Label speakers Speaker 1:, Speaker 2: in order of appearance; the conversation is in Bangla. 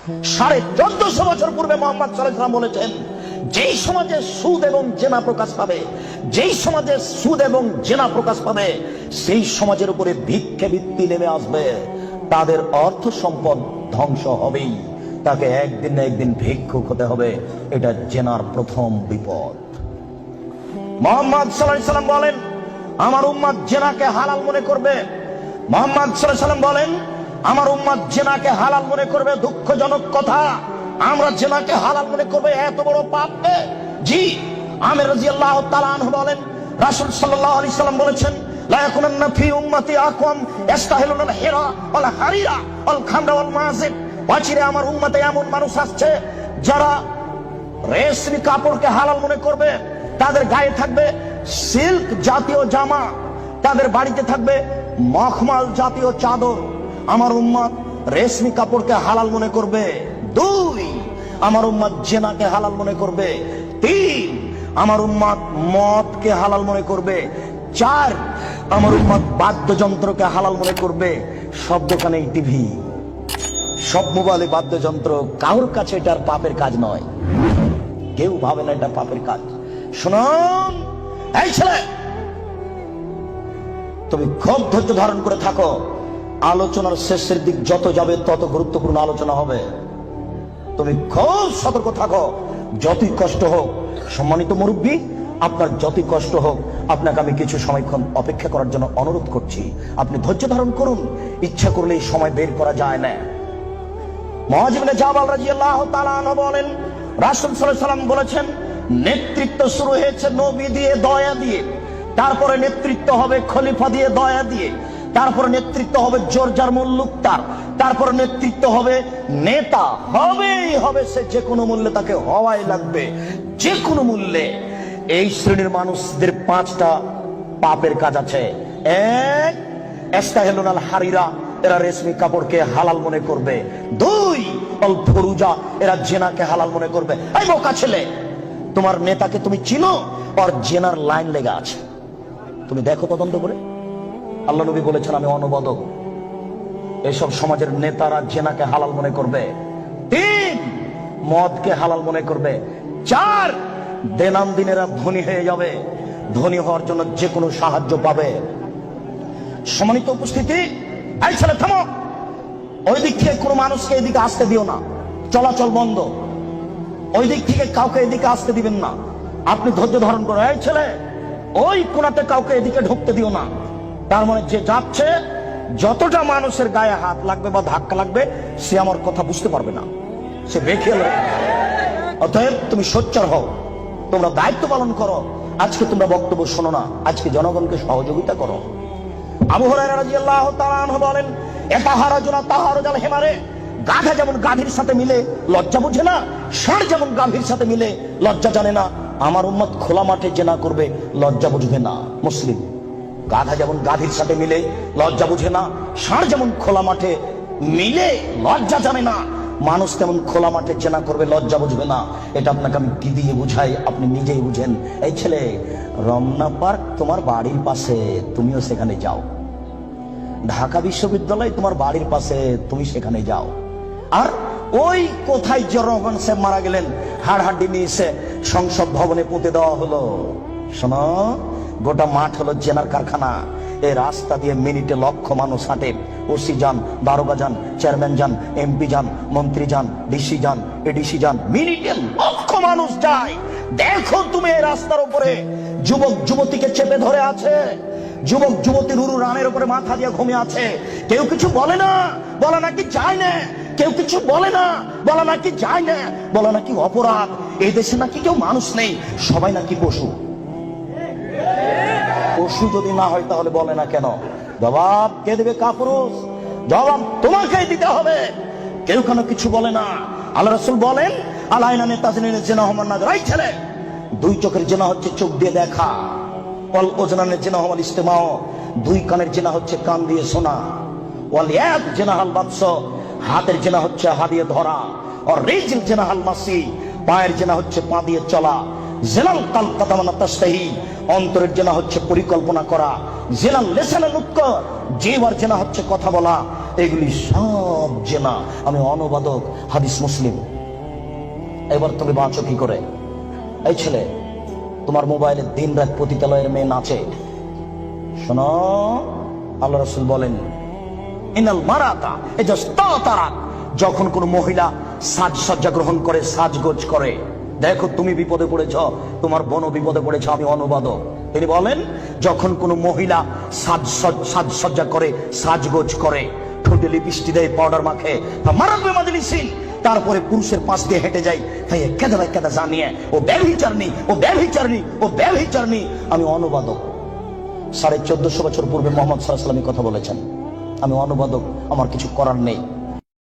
Speaker 1: 1450 বছর পূর্বে মুহাম্মদ সাল্লাল্লাহু আলাইহি ওয়াসাল্লাম বলেছেন, যেই সমাজে সুদ এবং জেনা প্রকাশ পাবে, যেই সমাজে সুদ এবং জেনা প্রকাশ পাবে, সেই সমাজের উপরে ভিক্ষে বৃত্তি নেমে আসবে। তাদের অর্থ সম্পদ ধ্বংস হবেই, তাকে একদিন না একদিন ভিক্ষুক হতে হবে। এটা জেনার প্রথম বিপদ। মুহাম্মদ সাল্লাল্লাহু আলাইহি ওয়াসাল্লাম বলেন, আমার উম্মত জেনাকে হালাল মনে করবে। মুহাম্মদ সাল্লাল্লাহু আলাইহি ওয়াসাল্লাম বলেন, আমার উম্মত জেনাকে হালাল মনে করবে। দুঃখজনক কথা, আমরা জেনাকে হালাল মনে করবে, এত বড় পাপ। জি, আমির রাদিয়াল্লাহু তাআলা আনহু বলেন, রাসূল সাল্লাল্লাহু আলাইহি সাল্লাম বলেছেন, লা ইয়াকুনান্না ফি উম্মতি আকওয়াম ইস্তাহিলুনাল হিরা ওয়াল হারিরা ওয়াল খামরা ওয়াল মাযিব। অচিরে আমার উম্মতে এমন মানুষ আসছে যারা রেশমি কাপড়কে হালাল মনে করবে। তাদের গায়ে থাকবে সিল্ক জাতীয় জামা, তাদের বাড়িতে থাকবে মখমল জাতীয় চাদর। আমার উম্মত রেশমি কাপড়কে হালাল মনে করবে। 2, আমার উম্মত জেনাকে হালাল মনে করবে। 3, আমার উম্মত মদকে হালাল মনে করবে। 4, আমার উম্মত বাদ্যযন্ত্রকে হালাল মনে করবে। সব দোকানে টিভি, সব মোবাইলে বাদ্যযন্ত্র। কারোর কাছে এটা পাপের কাজ নয়, কেউ ভাবে না এটা পাপের কাজ। শুনুন, এই ছেলে, তুমি খুব ধৈর্য ধারণ করে থাকো। আলোচনার শেষের দিক যত যাবে তত গুরুত্বপূর্ণ আলোচনা হবে। তুমি খুব সতর্ক থাকো, যতই কষ্ট হোক। সম্মানিত মুরব্বী, আপনার যতই কষ্ট হোক, আপনাকে আমি কিছু সময়ক্ষণ অপেক্ষা করার জন্য অনুরোধ করছি। আপনি ধৈর্য ধারণ করুন, ইচ্ছা করলে এই সময় বের করা যায় না। মুআয ইবনে জাবাল রাদিয়াল্লাহু তাআলা আনহু বলেন, রাসূল সাল্লাল্লাহু আলাইহি ওয়াসাল্লাম বলেছেন, নেতৃত্ব শুরু হয়েছে নবী দিয়ে, দয়া দিয়ে। তারপরে নেতৃত্ব হবে খলিফা দিয়ে, দয়া দিয়ে। তারপরে নেতৃত্ব হবে জোরজার মুল্লুক তার। তারপরে নেতৃত্ব হবে নেতা, হবেই হবে, সে যে কোনো মূল্যে তাকে হওয়াই লাগবে, যে কোনো মূল্যে। এই শ্রেণীর মানুষদের 5টা পাপের কাজ আছে। 1, ইস্তাহিলুনাল হারিরা, এরা রেশমি কাপড়কে হালাল মনে করবে। 2, আল ফুরুজা, এরা জেনাকে হালাল মনে করবে। এই বোকা ছেলে, তোমার নেতাকে তুমি চিনো? আর জেনার লাইন লেগে আছে, তুমি দেখো তদন্ত করে। আল্লাহ নবী বলেছেন, আমি অনুবাদক। এসব সমাজের নেতারা জেনাকে হালাল মনে করবে। 3, মদকে হালাল মনে করবে। 4, দিনেরা ধনী হয়ে যাবে, ধনী হওয়ার জন্য যে কোনো সাহায্য পাবে। সম্মানিত উপস্থিতি, এই ছেলে থামো। ওই দিক থেকে কোনো মানুষকে এদিকে আসতে দিও না, চলাচল বন্ধ। ওই দিক থেকে কাউকে এদিকে আসতে দিবেন না। আপনি ধৈর্য ধারণ করো। এই ছেলে, ওই কোণাতে কাউকে এদিকে ঢুকতে দিও না। তার মানে যে যাচ্ছে, যতটা মানুষের গায়ে হাত লাগবে বা ধাক্কা লাগবে, সে আমার কথা বুঝতে পারবে না, সে বেখেয়াল হবে। অতএব তুমি সোচ্চার হও, তোমরা দায়িত্ব পালন করো। আজকে তোমরা বক্তব্য শোনো না, আজকে জনগণকে সহযোগিতা করো। আবু হুরায়রা রাদিয়াল্লাহু তাআলা আনহু বলেন, এতাহারাজুনা তাহারুজাল হিমারে, গাধা যেমন গাভীর সাথে মিলে লজ্জা বুঝে না, ষাঁড় যেমন গাভীর সাথে মিলে লজ্জা জানে না, আমার উম্মত খোলা মাঠে জেনা করবে, লজ্জা বুঝবে না। মুসলিম, গাধা যেমন গাভীর সাথে মিলে লজ্জা বুঝে না, ষাঁড় যেমন খোলা মাঠে মিলে লজ্জা জানে না, মানুষ তেমন খোলা মাঠে জেনা করবে, লজ্জা বুঝবে না। এটা আপনাকে আমি কি দিয়ে বুঝাই, আপনি নিজেই বুঝেন। এই ছেলে, রমনা পার্ক তোমার বাড়ির পাশে, তুমিও সেখানে যাও। ঢাকা বিশ্ববিদ্যালয় তোমার বাড়ির পাশে, তুমি সেখানে যাও। আর ওই কোথায় জনগণ সাহেব মারা গেলেন, হাড়হাড্ডি নিয়ে এসে সংসদ ভবনে পুঁতে দেওয়া হলো। শোনো, গোটা মাঠ হলো জেনার কারখানা। এই রাস্তা দিয়ে মিনিটে লক্ষ মানুষ হাঁটে। ওসি যান, দারোগা যান, চেয়ারম্যান যান, এমপি যান, মন্ত্রী যান, ডিসি যান, এডিসি যান, মিনিটে লক্ষ মানুষ যায়। দেখো তুমি এই রাস্তার উপরে যুবক যুবতীকে চেপে ধরে আছে, যুবক যুবতী রুরু রানের উপরে মাথা দিয়ে ঘুমিয়ে আছে। কেউ কিছু বলে না, বলা নাকি যায় না। কেউ কিছু বলে না, বলা নাকি যায় না, বলা নাকি অপরাধ। এই দেশে নাকি কেউ মানুষ নেই, সবাই নাকি পশু। পশু যদি না হয় তাহলে বলে না কেন? জবাব কে দেবে? কাপুরুষ। জবাব তোমাকেই দিতে হবে। কেউ কেন কিছু বলে না। আল্লাহ রাসূল বলেন, আলাইনানে তাজনিনে জিনা হুমান নাজর। এই ছেলে, 2 চোখের জিনা হচ্ছে চোখ দিয়ে দেখা। ওয়াল ওজনানের জিনা হুমাল ইস্তেমাও, 2 কানের জিনা হচ্ছে কান দিয়ে শোনা। ওয়াল ইয়াদ জিনা হাল বাতস, হাতের জিনা হচ্ছে হাত দিয়ে ধরা। আর রিজিল জিনা হাল মাসি, পায়ের জিনা হচ্ছে পা দিয়ে চলা। জেনাল কাল কাতামানা তাস্তাহি, অন্তরের জেনা হচ্ছে পরিকল্পনা করা, জেনাল লেসানা নুতক, জিহ্বার জেনা হচ্ছে কথা বলা, এগুলি সব জেনা। আমি অনুবাদক, হাদিস মুসলিম। এবার তুমি বাঁচো কি করে? এই ছেলে, তোমার মোবাইলে দিন রাত পতিতালয়ের মেয়ে নাচে, শোনো, আল্লাহ রাসূল বলেন ইনাল মারাতা ইজাস্তাতারাত, যখন কোন মহিলা সাজসজ্জা গ্রহণ করে, সাজগোজ করে, দেখো তুমি বিপদে পড়েছ, তোমার বোনও বিপদে পড়েছ। আমি অনুবাদক। তিনি বলেন যখন কোন মহিলা সাজসজ্জা করে, সাজগোজ করে, ঠোঁটে লিপস্টিক দেয়, পাউডার মাখে, মারাবে মাজলিসিন, তারপরে পুরুষের পাশ দিয়ে হেঁটে যায়, তাই কেদা কেদা জানিয়ে ও ব্যভিচারণী, ও ব্যভিচারণী, ও ব্যভিচারণী। আমি অনুবাদক। 1450 বছর পূর্বে মোহাম্মদ সাল্লাল্লাহু আলাইহি ওয়াসাল্লাম কথা বলেছেন। আমি অনুবাদক, আমার কিছু করার নেই।